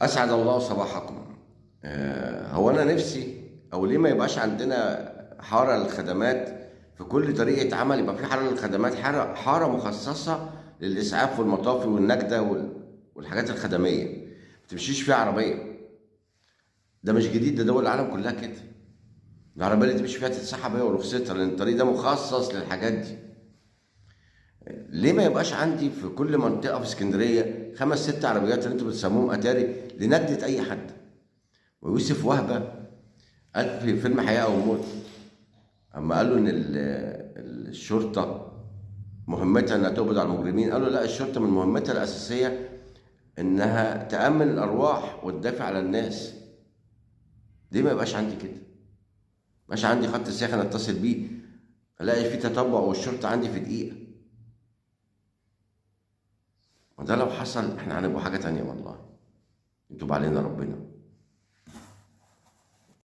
أسعد الله صباحكم. هو أنا نفسي، أو ليه ما يبقاش عندنا حارة للخدمات في كل طريقة عمل؟ يبقى في حارة للخدمات، حارة مخصصة للإسعاف والمطافي والنجدة والحاجات الخدمية، ما تمشيش فيها عربية. ده مش جديد، ده دول العالم كلها كده. العربية اللي تمشي فيها تتسحب هي ورخصتها، لأن الطريق ده مخصص للحاجات دي. ليه ما يبقاش عندي في كل منطقة في اسكندرية خمس ست عربيات اللي انتوا بتسموهم أتاري لنجدة أي حد؟ ويوسف وهبة قال في فيلم حياة أو موت، أما قال له إن الشرطة مهمتها إنها تقبض على المجرمين، قال له لا، الشرطة من مهمتها الأساسية إنها تأمن الأرواح وتدافع على الناس. ليه ما يبقاش عندي كده؟ ما يبقاش عندي خط ساخن أتصل بيه ألاقي فيه تتبع والشرطة عندي في دقيقة؟ وده لو حصل إحنا هنبقى حاجة تانية والله، يتوب علينا ربنا.